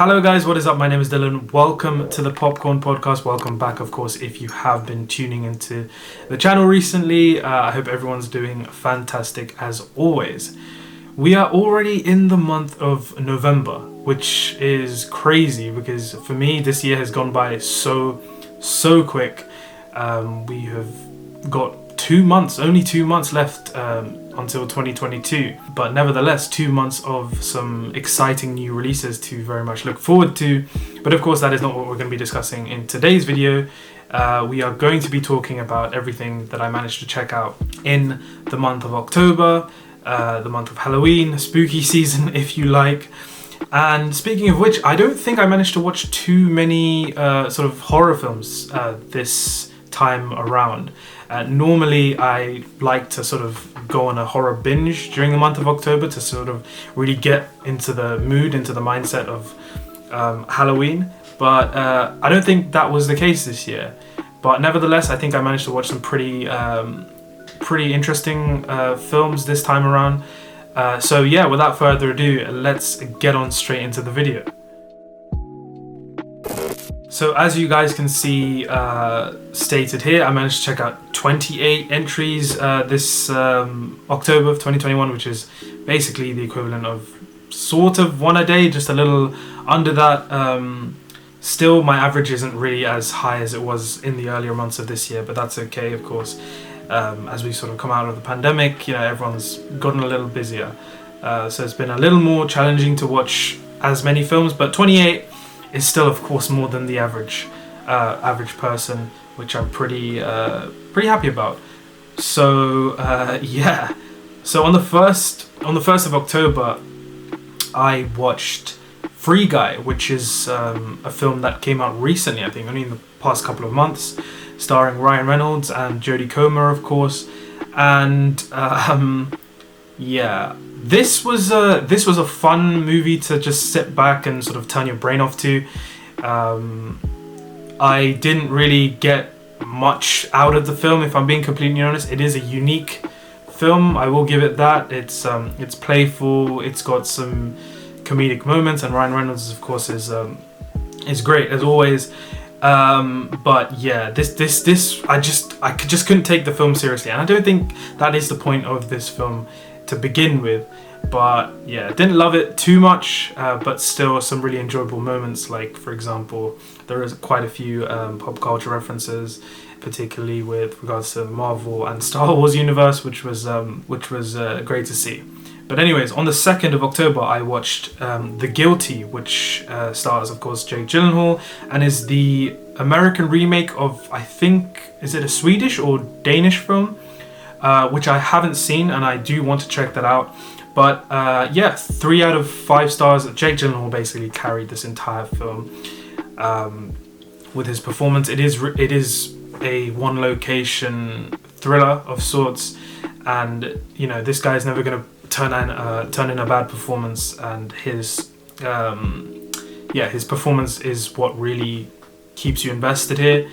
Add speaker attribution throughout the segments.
Speaker 1: Hello guys, what is up? My name is Dylan. Welcome to the Popcorn Podcast. Welcome back, of course, if you have been tuning into the channel recently. I hope everyone's doing fantastic as always. We are already in the month of November, which is crazy because for me this year has gone by so quick. We have got only 2 months left until 2022, but nevertheless 2 months of some exciting new releases to very much look forward to. But of course that is not what we're going to be discussing in today's video. We are going to be talking about everything that I managed to check out in the month of October, the month of Halloween, spooky season if you like. And speaking of which, I don't think I managed to watch too many sort of horror films this time around. Normally I like to sort of go on a horror binge during the month of October to sort of really get into the mood, into the mindset of Halloween, but I don't think that was the case this year. But nevertheless, I think I managed to watch some pretty interesting films this time around. So yeah, without further ado, let's get on straight into the video. So as you guys can see stated here, I managed to check out 28 entries this October of 2021, which is basically the equivalent of sort of one a day, just a little under that. Still, my average isn't really as high as it was in the earlier months of this year, but that's okay, of course. As we sort of come out of the pandemic, you know, everyone's gotten a little busier. So it's been a little more challenging to watch as many films, but 28 is still, of course, more than the average person, which I'm pretty happy about. So yeah. So on the first of October, I watched Free Guy, which is a film that came out recently, I think, only in the past couple of months, starring Ryan Reynolds and Jodie Comer, of course. And yeah. This was a fun movie to just sit back and sort of turn your brain off to. I didn't really get much out of the film, if I'm being completely honest. It is a unique film, I will give it that. It's playful, it's got some comedic moments, and Ryan Reynolds, of course, is great as always. But yeah, this I just couldn't take the film seriously, and I don't think that is the point of this film to begin with. But yeah, didn't love it too much, but still some really enjoyable moments. Like, for example, there is quite a few pop culture references, particularly with regards to the Marvel and Star Wars universe, which was great to see. But anyways, on the 2nd of October, I watched The Guilty, which stars, of course, Jake Gyllenhaal, and is the American remake of, I think, is it a Swedish or Danish film? Which I haven't seen, and I do want to check that out. But yeah, 3 out of 5 stars. Jake Gyllenhaal basically carried this entire film with his performance. It is a one location thriller of sorts, and you know, this guy's never going to turn in a bad performance, and his performance is what really keeps you invested here.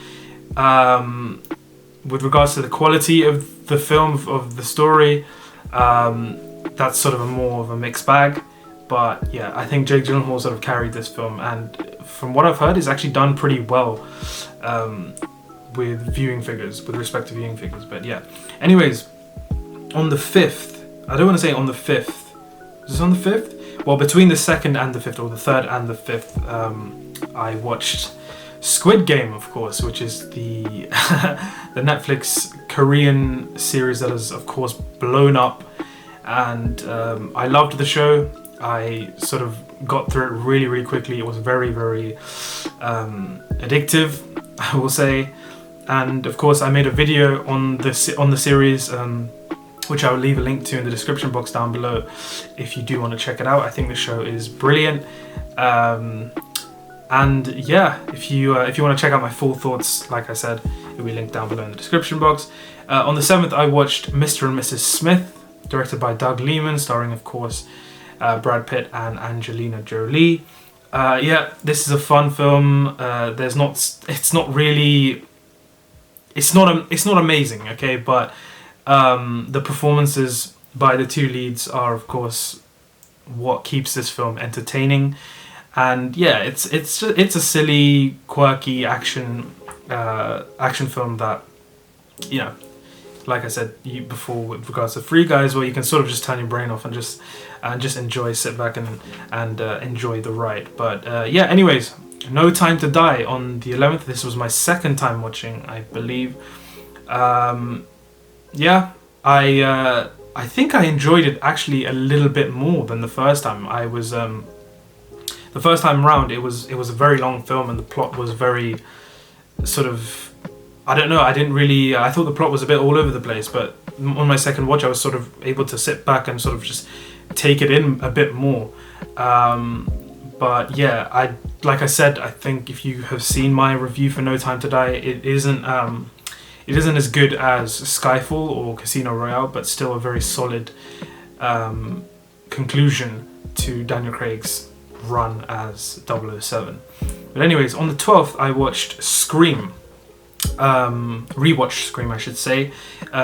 Speaker 1: With regards to the quality of the film, of the story, that's sort of more of a mixed bag. But yeah, I think Jake Gyllenhaal sort of carried this film, and from what I've heard, is actually done pretty well with respect to viewing figures. But yeah, anyways, on the 5th, I don't want to say on the 5th, is this on the 5th? Well, between the 2nd and the 5th, or the 3rd and the 5th, I watched Squid Game, of course, which is the the Netflix Korean series that has, of course, blown up. And I loved the show. I sort of got through it really quickly. It was very addictive, I will say. And of course, I made a video on the series, which I will leave a link to in the description box down below if you do want to check it out. I think the show is brilliant. And yeah, if you want to check out my full thoughts, like I said, it will be linked down below in the description box. On the 7th, I watched Mr. and Mrs. Smith, directed by Doug Liman, starring, of course, Brad Pitt and Angelina Jolie. Yeah, this is a fun film. It's not amazing, okay, but the performances by the two leads are, of course, what keeps this film entertaining. And yeah, it's a silly, quirky action film that, you know, like I said before with regards to Free Guys, where you can sort of just turn your brain off and just enjoy, sit back and enjoy the ride. But yeah, anyways, No Time to Die on the 11th. This was my second time watching, I believe. Yeah, I think I enjoyed it actually a little bit more than the first time. The first time around, it was a very long film, and the plot was very sort of, I don't know, I thought the plot was a bit all over the place, but on my second watch I was sort of able to sit back and sort of just take it in a bit more. But yeah, like I said, I think if you have seen my review for No Time to Die, it isn't as good as Skyfall or Casino Royale, but still a very solid conclusion to Daniel Craig's run as 007. But anyways, on the 12th I watched Scream. Rewatched Scream, I should say,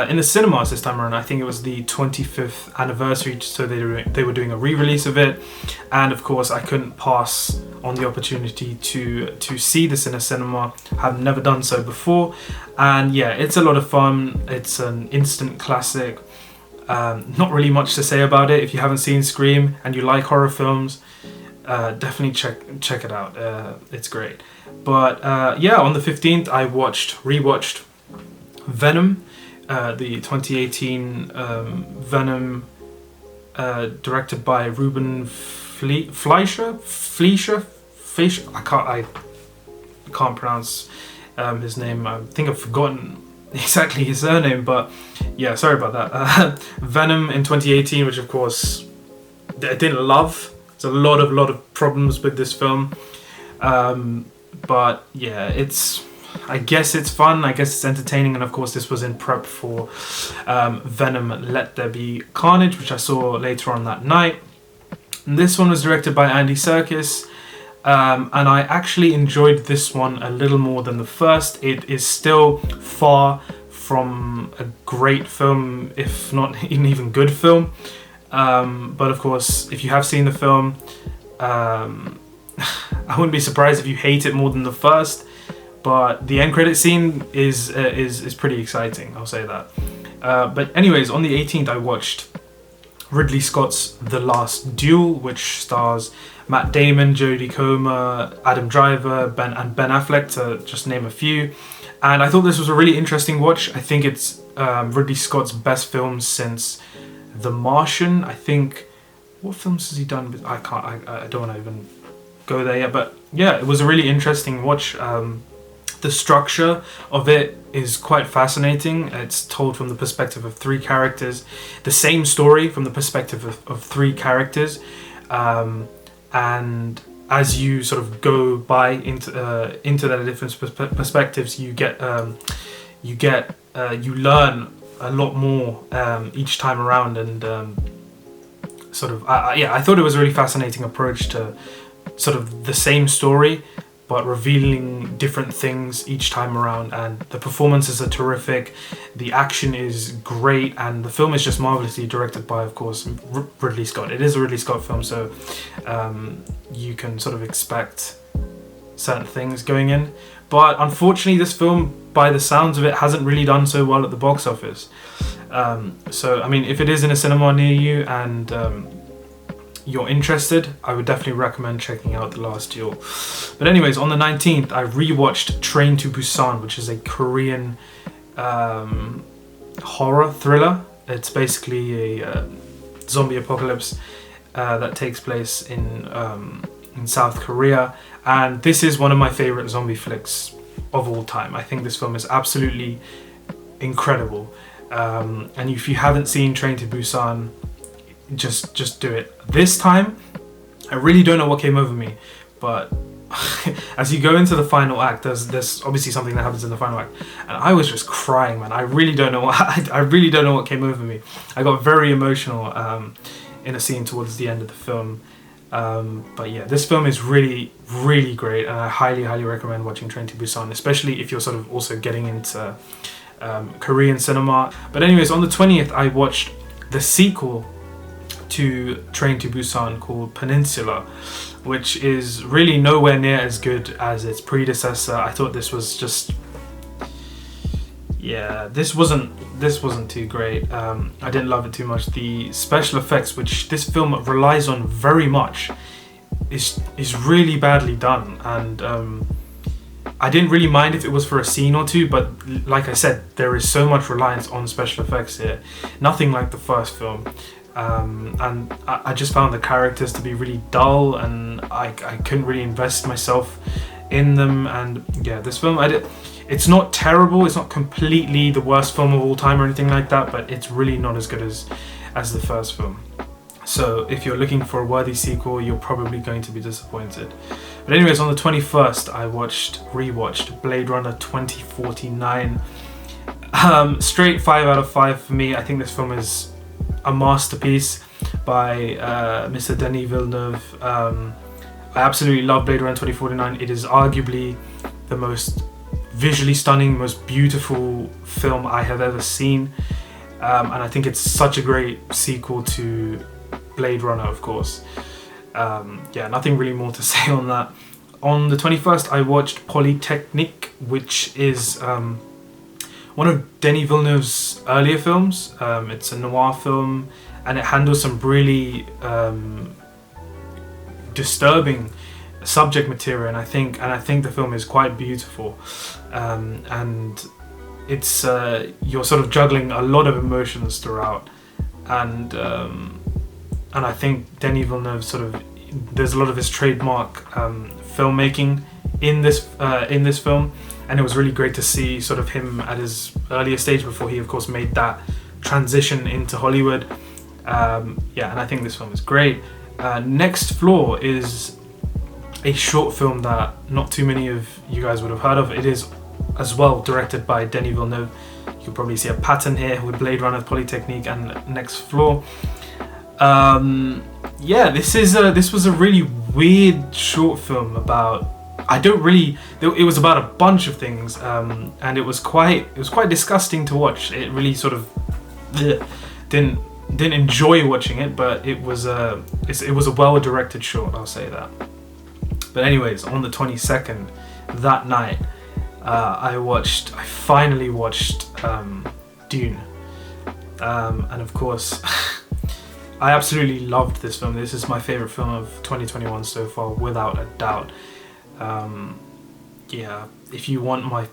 Speaker 1: in the cinemas this time around. I think it was the 25th anniversary, so they were doing a re-release of it, and of course I couldn't pass on the opportunity to see this in a cinema. I've never done so before, and yeah, it's a lot of fun. It's an instant classic. Not really much to say about it. If you haven't seen Scream and you like horror films, definitely check it out. It's great. But yeah, on the 15th I rewatched Venom, the 2018 Venom, directed by Ruben Fleischer. I can't pronounce his name. I think I've forgotten exactly his surname, but yeah, sorry about that. Venom in 2018, which of course I didn't love. There's a lot of problems with this film. But yeah, I guess it's fun, I guess it's entertaining, and of course this was in prep for Venom Let There Be Carnage, which I saw later on that night. And this one was directed by Andy Serkis, and I actually enjoyed this one a little more than the first. It is still far from a great film, if not an even good film, but of course if you have seen the film, I wouldn't be surprised if you hate it more than the first, but the end credit scene is pretty exciting, I'll say that. But anyways, on the 18th I watched Ridley Scott's The Last Duel, which stars Matt Damon, Jodie Comer, Adam Driver, Ben Affleck, to just name a few. And I thought this was a really interesting watch. I think it's Ridley Scott's best film since The Martian. I think, what films has he done? I don't want to even go there yet, but yeah, it was a really interesting watch. The structure of it is quite fascinating. It's told from the perspective of three characters, the same story from the perspective of three characters, and as you sort of go by into their different perspectives, you learn a lot more each time around, and I thought it was a really fascinating approach to sort of the same story but revealing different things each time around. And the performances are terrific, the action is great, and the film is just marvelously directed by, of course, Ridley Scott. It is a Ridley Scott film, so you can sort of expect certain things going in, but unfortunately this film, by the sounds of it, hasn't really done so well at the box office. So I mean, if it is in a cinema near you and you're interested, I would definitely recommend checking out The Last Duel. But anyways, on the 19th I rewatched Train to Busan, which is a Korean horror thriller. It's basically a zombie apocalypse that takes place in South Korea, and this is one of my favorite zombie flicks of all time. I think this film is absolutely incredible, and if you haven't seen Train to Busan, just do it. This time I really don't know what came over me, but as you go into the final act, there's obviously something that happens in the final act, and I was just crying, man. I really don't know what came over me. I got very emotional in a scene towards the end of the film. But yeah, this film is really, really great, and I highly recommend watching Train to Busan, especially if you're sort of also getting into Korean cinema. But anyways, on the 20th I watched the sequel to Train to Busan called Peninsula, which is really nowhere near as good as its predecessor. I thought this was just, yeah, this wasn't too great. I didn't love it too much. The special effects, which this film relies on very much, is really badly done, and I didn't really mind if it was for a scene or two, but like I said, there is so much reliance on special effects here. Nothing like the first film. And I just found the characters to be really dull, and I couldn't really invest myself in them. And yeah, this film, it's not terrible, it's not completely the worst film of all time or anything like that, but it's really not as good as the first film. So if you're looking for a worthy sequel, you're probably going to be disappointed. But anyways, on the 21st, I rewatched Blade Runner 2049. Straight 5 out of 5 for me. I think this film is a masterpiece by Mr. Denis Villeneuve. I absolutely love Blade Runner 2049. It is arguably the most visually stunning, most beautiful film I have ever seen. And I think it's such a great sequel to Blade Runner, of course. Yeah, nothing really more to say on that. On the 21st, I watched Polytechnique, which is one of Denis Villeneuve's earlier films. It's a noir film, and it handles some really disturbing subject material, and I think the film is quite beautiful. And it's you're sort of juggling a lot of emotions throughout, and I think Denis Villeneuve there's a lot of his trademark filmmaking in this film, and it was really great to see sort of him at his earlier stage before he of course made that transition into Hollywood. Yeah, and I think this film is great. Next Floor is a short film that not too many of you guys would have heard of. It is as well directed by Denis Villeneuve. You can probably see a pattern here with Blade Runner, Polytechnique, and Next Floor. Yeah, this was a really weird short film about, it was about a bunch of things, and it was quite disgusting to watch. It really sort of didn't enjoy watching it, but it was a well directed short, I'll say that. But anyways, on the 22nd, that night, I finally watched Dune, and of course I absolutely loved this film. This is my favourite film of 2021 so far, without a doubt. Yeah, if you want my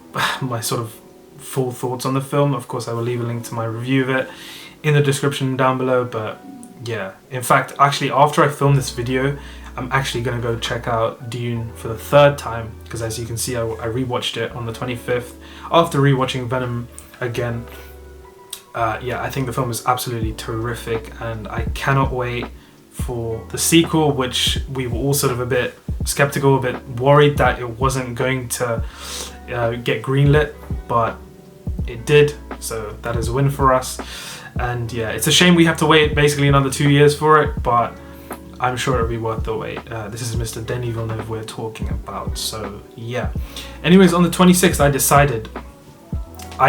Speaker 1: sort of full thoughts on the film, of course I will leave a link to my review of it in the description down below. But yeah, in fact, actually after I film this video, I'm actually going to go check out Dune for the third time, because as you can see, I rewatched it on the 25th after rewatching Venom again. Yeah, I think the film is absolutely terrific, and I cannot wait for the sequel, which we were all sort of a bit skeptical, a bit worried that it wasn't going to get greenlit, but it did, so that is a win for us. And yeah, it's a shame we have to wait basically another 2 years for it, but I'm sure it'll be worth the wait. This is Mr. Denis Villeneuve we're talking about, so yeah. Anyways, on the 26th, I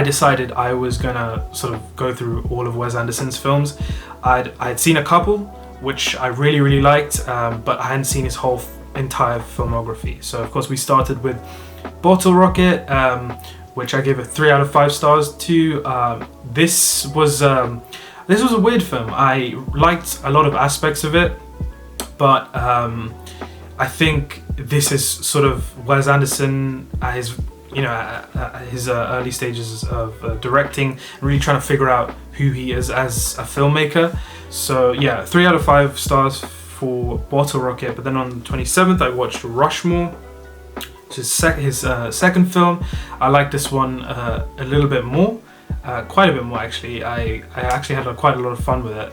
Speaker 1: decided I was gonna sort of go through all of Wes Anderson's films. I'd seen a couple which I really liked, but I hadn't seen his whole entire filmography. So of course we started with Bottle Rocket, which I gave a 3 out of 5 stars to. This was a weird film. I liked a lot of aspects of it, but I think this is sort of Wes Anderson at his early stages of directing, really trying to figure out who he is as a filmmaker. So yeah, 3 out of 5 stars for Bottle Rocket. But then on the 27th, I watched Rushmore, which is his second film. I like this one a little bit more, quite a bit more actually. I actually had quite a lot of fun with it.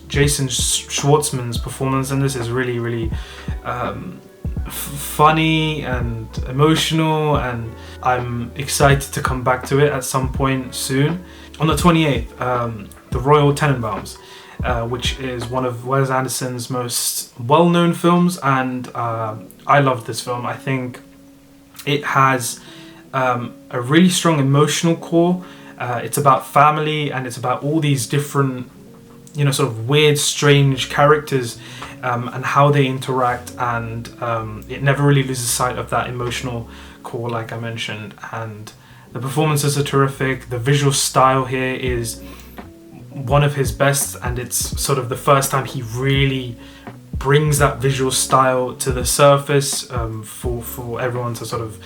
Speaker 1: Jason Schwartzman's performance in this is really funny and emotional, and I'm excited to come back to it at some point soon. On the 28th, The Royal Tenenbaums, which is one of Wes Anderson's most well-known films, and I love this film. I think it has a really strong emotional core. It's about family, and it's about all these different sort of weird, strange characters, and how they interact, and it never really loses sight of that emotional core, like I mentioned. And the performances are terrific. The visual style here is one of his best, and it's sort of the first time he really brings that visual style to the surface, for everyone to sort of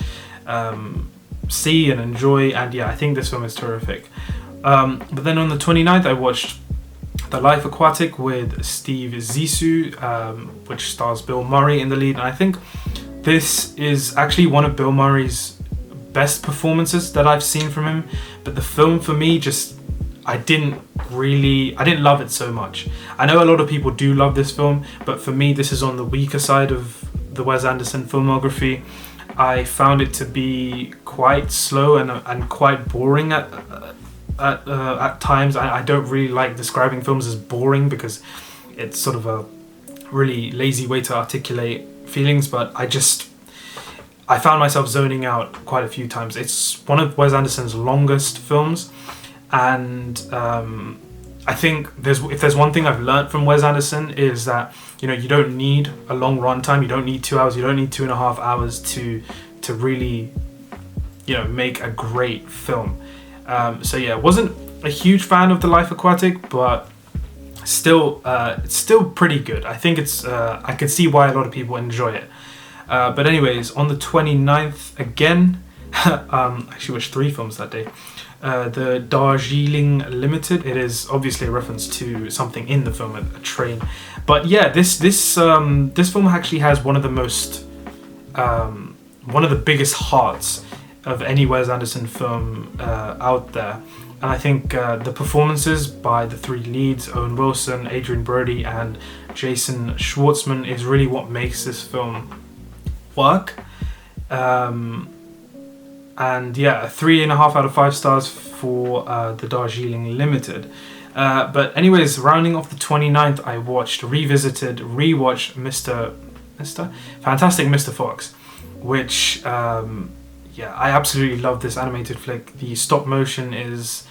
Speaker 1: see and enjoy. And yeah, I think this film is terrific. But then on the 29th, I watched The Life Aquatic with Steve Zissou, which stars Bill Murray in the lead. And I think this is actually one of Bill Murray's best performances that I've seen from him. But the film, for me, I didn't love it so much. I know a lot of people do love this film, but for me, this is on the weaker side of the Wes Anderson filmography. I found it to be quite slow and quite boring at times. I don't really like describing films as boring, because it's sort of a really lazy way to articulate feelings, but I found myself zoning out quite a few times. It's one of Wes Anderson's longest films, and I think if there's one thing I've learned from Wes Anderson, is that you don't need a long runtime. You don't need 2 hours. You don't need 2.5 hours to really make a great film. So yeah, wasn't a huge fan of The Life Aquatic, but still it's still pretty good. I think it's I could see why a lot of people enjoy it. But anyways, on the 29th again, I actually watched 3 films that day. The Darjeeling Limited. It is obviously a reference to something in the film, a train. But yeah, this film actually has one of the biggest hearts of any Wes Anderson film out there. And I think the performances by the 3 leads, Owen Wilson, Adrian Brody, and Jason Schwartzman, is really what makes this film work. And yeah, 3.5 out of 5 stars for the Darjeeling Limited. But anyways, rounding off the 29th, I rewatched Fantastic Mr. Fox, which I absolutely love this animated flick. The stop motion is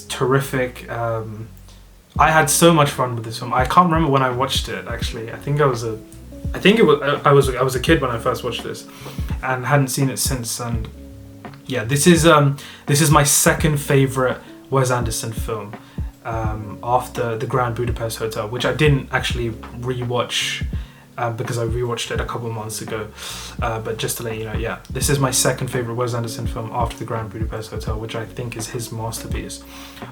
Speaker 1: terrific. I had so much fun with this film. I can't remember when I watched it, actually. I was a kid when I first watched this, and hadn't seen it since. And yeah, this is my second favorite Wes Anderson film, after The Grand Budapest Hotel, which I didn't actually rewatch because I rewatched it a couple of months ago. But just to let you know, yeah, this is my second favorite Wes Anderson film after The Grand Budapest Hotel, which I think is his masterpiece.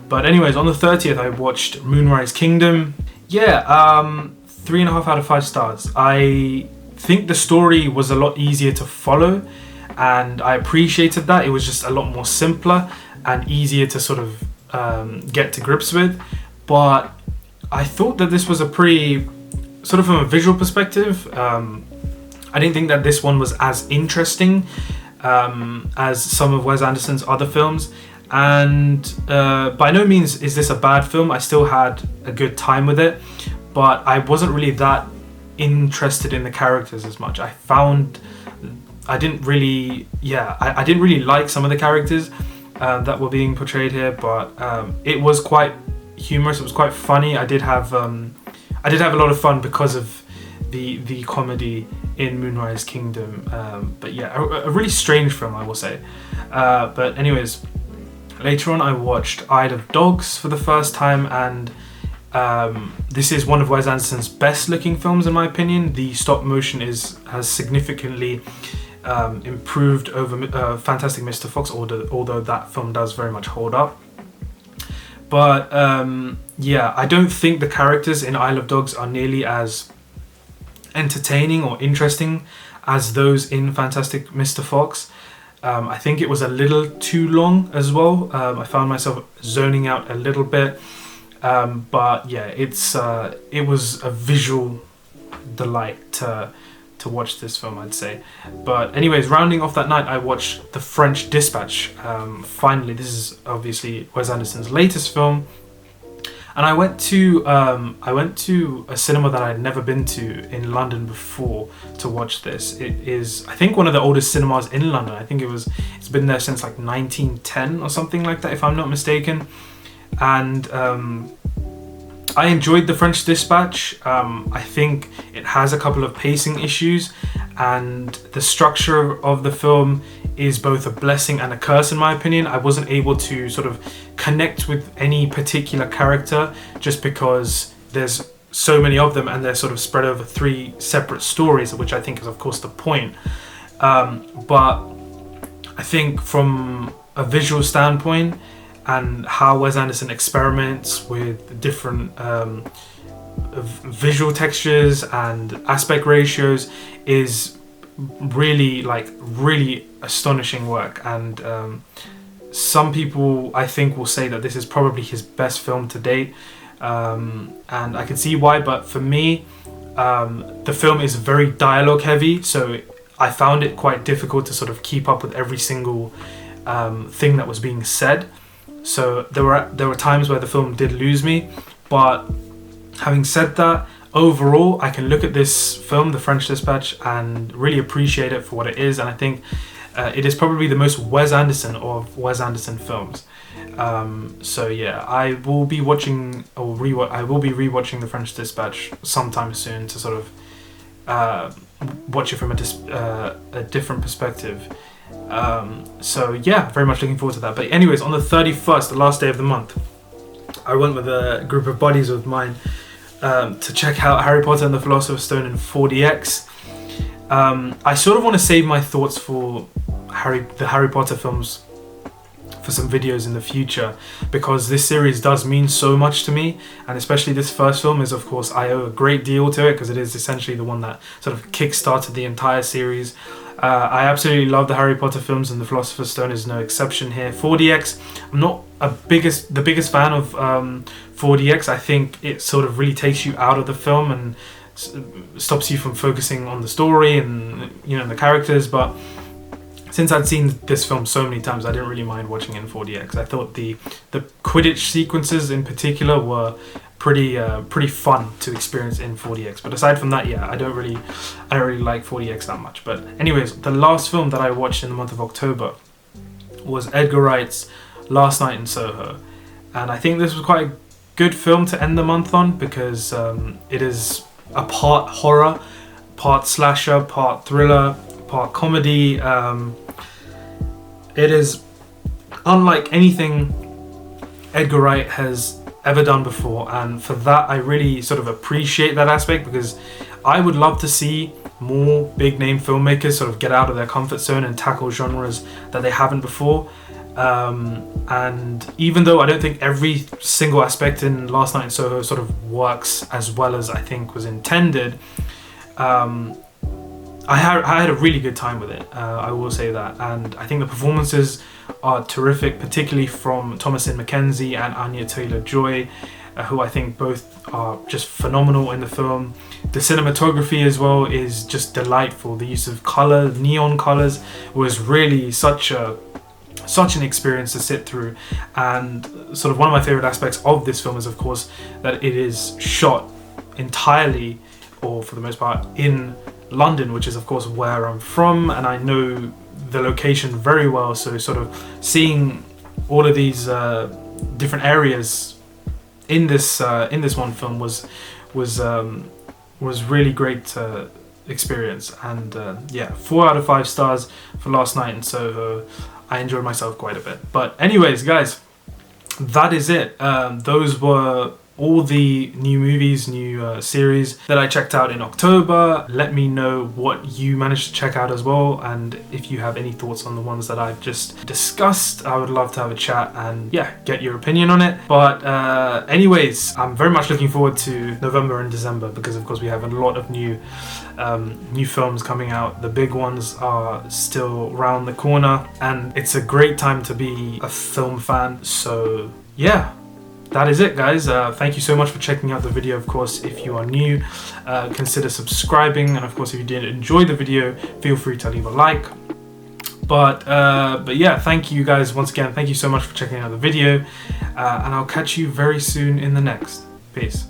Speaker 1: But anyways, on the 30th, I watched Moonrise Kingdom. Yeah, 3.5 out of 5 stars. I think the story was a lot easier to follow, and I appreciated that. It was just a lot more simpler and easier to sort of get to grips with. But I thought that this was a pretty, sort of from a visual perspective, I didn't think that this one was as interesting as some of Wes Anderson's other films. And by no means is this a bad film. I still had a good time with it, but I wasn't really that interested in the characters as much. I didn't really like some of the characters that were being portrayed here, but it was quite humorous. It was quite funny. I did have a lot of fun because of the comedy in Moonrise Kingdom. But yeah, a really strange film, I will say. But anyways, later on I watched Isle of Dogs for the first time, and this is one of Wes Anderson's best looking films in my opinion. The stop motion has significantly improved over Fantastic Mr. Fox, although that film does very much hold up. But yeah, I don't think the characters in Isle of Dogs are nearly as entertaining or interesting as those in Fantastic Mr. Fox. I think it was a little too long as well. I found myself zoning out a little bit. But yeah, it was a visual delight to watch this film, I'd say. But anyways, rounding off that night, I watched The French Dispatch. Finally, this is obviously Wes Anderson's latest film, and I went to a cinema that I'd never been to in London before to watch this. It is, I think, one of the oldest cinemas in London. I think it's been there since like 1910 or something like that, if I'm not mistaken. And I enjoyed The French Dispatch. I think it has a couple of pacing issues, and the structure of the film is both a blessing and a curse in my opinion. I wasn't able to sort of connect with any particular character just because there's so many of them and they're sort of spread over 3 separate stories, which I think is of course the point. But I think from a visual standpoint and how Wes Anderson experiments with different visual textures and aspect ratios is really astonishing work. And some people I think will say that this is probably his best film to date, and I can see why, but for me the film is very dialogue heavy, so I found it quite difficult to sort of keep up with every single thing that was being said. So there were times where the film did lose me, but having said that, overall I can look at this film, The French Dispatch, and really appreciate it for what it is, and I think it is probably the most Wes Anderson of Wes Anderson films. So yeah, I will be watching I will be rewatching The French Dispatch sometime soon to sort of watch it from a different perspective. So yeah, very much looking forward to that. But anyways, on the 31st, the last day of the month, I went with a group of buddies of mine to check out Harry Potter and the Philosopher's Stone in 4DX. I sort of want to save my thoughts for the Harry Potter films for some videos in the future, because this series does mean so much to me, and especially this first film is, of course, I owe a great deal to it because it is essentially the one that sort of kick-started the entire series. I absolutely love the Harry Potter films, and the Philosopher's Stone is no exception here. 4DX, I'm not the biggest fan of 4DX. I think it sort of really takes you out of the film and stops you from focusing on the story and the characters, but since I'd seen this film so many times, I didn't really mind watching it in 4DX. I thought the Quidditch sequences in particular were pretty fun to experience in 4DX. But aside from that, yeah, I don't really like 4DX that much. But anyways, the last film that I watched in the month of October was Edgar Wright's Last Night in Soho, and I think this was quite a good film to end the month on, because it is a part horror, part slasher, part thriller, part comedy. It is unlike anything Edgar Wright has ever done before, and for that I really sort of appreciate that aspect, because I would love to see more big name filmmakers sort of get out of their comfort zone and tackle genres that they haven't before. And even though I don't think every single aspect in Last Night in Soho sort of works as well as I think was intended, I had a really good time with it, I will say that, and I think the performances are terrific, particularly from Thomasin McKenzie and Anya Taylor-Joy, who I think both are just phenomenal in the film. The cinematography as well is just delightful. The use of colour, neon colours, was really such an experience to sit through, and sort of one of my favourite aspects of this film is, of course, that it is shot entirely, or for the most part, in London, which is of course where I'm from, and I know the location very well, so sort of seeing all of these different areas in this one film was really great experience. And yeah, 4 out of 5 stars for Last Night in Soho. I enjoyed myself quite a bit. But anyways, guys, that is it. Those were all the new movies, new series that I checked out in October. Let me know what you managed to check out as well, and if you have any thoughts on the ones that I've just discussed, I would love to have a chat and yeah, get your opinion on it. But anyways, I'm very much looking forward to November and December, because of course we have a lot of new films coming out. The big ones are still round the corner, and it's a great time to be a film fan. So yeah, that is it, guys. Thank you so much for checking out the video. Of course, if you are new, consider subscribing, and of course if you did enjoy the video, feel free to leave a like. But yeah, thank you guys once again. Thank you so much for checking out the video, and I'll catch you very soon in the next. Peace.